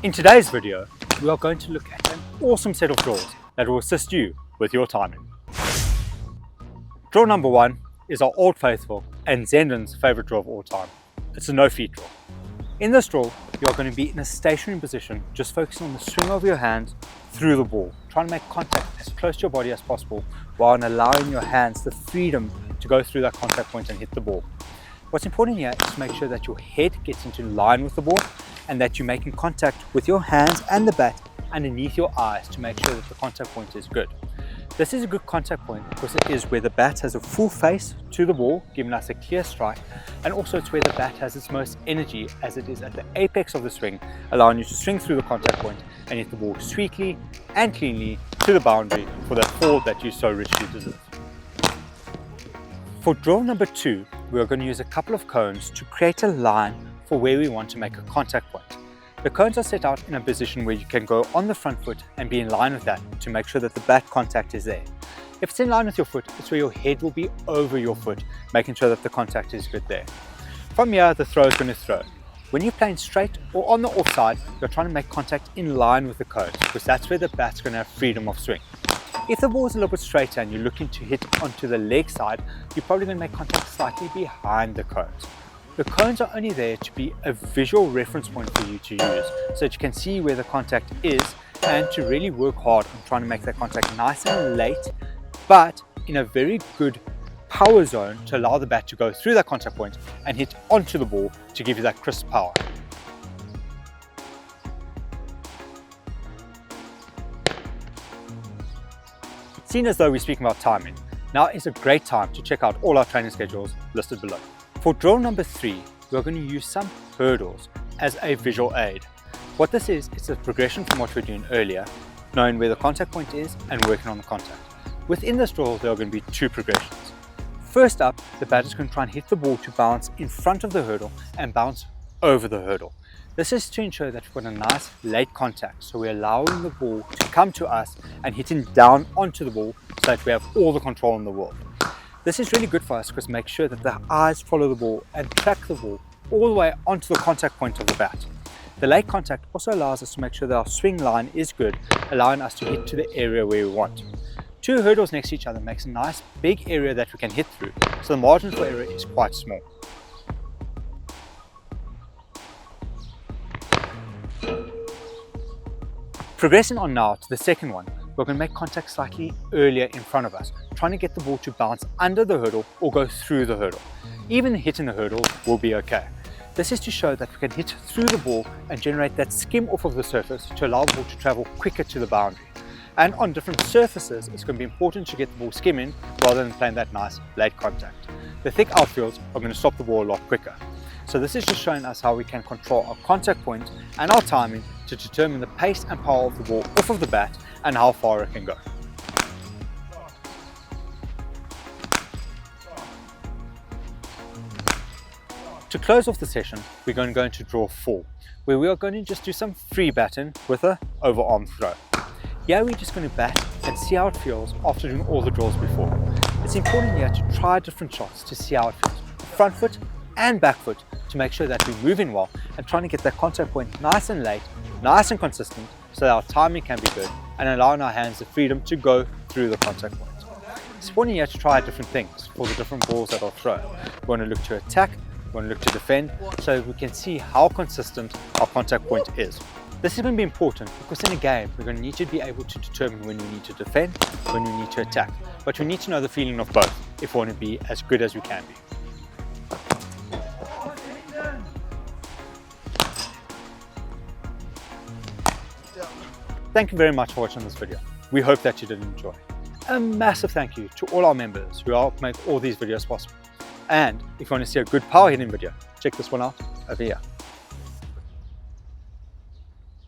In today's video, we are going to look at an awesome set of draws that will assist you with your timing. Draw number one is our Old Faithful and Zenden's favorite draw of all time. It's a no-feet draw. In this draw, you are going to be in a stationary position, just focusing on the swing of your hands through the ball, trying to make contact as close to your body as possible while allowing your hands the freedom to go through that contact point and hit the ball. What's important here is to make sure that your head gets into line with the ball and that you're making contact with your hands and the bat underneath your eyes to make sure that the contact point is good. This is a good contact point because it is where the bat has a full face to the ball, giving us a clear strike, and also it's where the bat has its most energy as it is at the apex of the swing, allowing you to swing through the contact point and hit the ball sweetly and cleanly to the boundary for that four that you so richly deserve. For draw number two, we are going to use a couple of cones to create a line for where we want to make a contact point. The cones are set out in a position where you can go on the front foot and be in line with that to make sure that the bat contact is there. If it's in line with your foot, it's where your head will be over your foot, making sure that the contact is good there. From here, the throw is going to throw. When you're playing straight or on the offside, you're trying to make contact in line with the cones because that's where the bat's going to have freedom of swing. If the ball is a little bit straighter and you're looking to hit onto the leg side, you're probably going to make contact slightly behind the cones. The cones are only there to be a visual reference point for you to use so that you can see where the contact is and to really work hard on trying to make that contact nice and late, but in a very good power zone to allow the bat to go through that contact point and hit onto the ball to give you that crisp power. Seeing as though we're speaking about timing, now is a great time to check out all our training schedules listed below. For drill number three, we're going to use some hurdles as a visual aid. What this is, it's a progression from what we were doing earlier, knowing where the contact point is and working on the contact. Within this drill, there are going to be two progressions. First up, the batter is going to try and hit the ball to bounce in front of the hurdle and bounce over the hurdle. This is to ensure that we've got a nice late contact, so we're allowing the ball to come to us and hitting down onto the ball so that we have all the control in the world. This is really good for us because it makes sure that the eyes follow the ball and track the ball all the way onto the contact point of the bat. The late contact also allows us to make sure that our swing line is good, allowing us to hit to the area where we want. Two hurdles next to each other makes a nice big area that we can hit through, so the margin for error is quite small. Progressing on now to the second one, we're going to make contact slightly earlier in front of us, trying to get the ball to bounce under the hurdle or go through the hurdle. Even hitting the hurdle will be okay. This is to show that we can hit through the ball and generate that skim off of the surface to allow the ball to travel quicker to the boundary. And on different surfaces, it's going to be important to get the ball skimming rather than playing that nice late contact. The thick outfields are going to stop the ball a lot quicker. So this is just showing us how we can control our contact point and our timing to determine the pace and power of the ball off of the bat and how far it can go. To close off the session, we're going to go into draw 4, where we are going to just do some free batting with a overarm throw. Here we're just going to bat and see how it feels after doing all the draws before. It's important here to try different shots to see how it feels, front foot and back foot, to make sure that we're moving well and trying to get that contact point nice and late, nice and consistent, so that our timing can be good and allowing our hands the freedom to go through the contact point. It's important here to try different things for the different balls that are thrown. We want to look to attack, we want to look to defend, so we can see how consistent our contact point is. This is going to be important because in a game, we're going to need to be able to determine when we need to defend, when we need to attack. But we need to know the feeling of both if we want to be as good as we can be. Thank you very much for watching this video. We hope that you did enjoy. A massive thank you to all our members who help make all these videos possible. And if you want to see a good power hitting video, check this one out over here.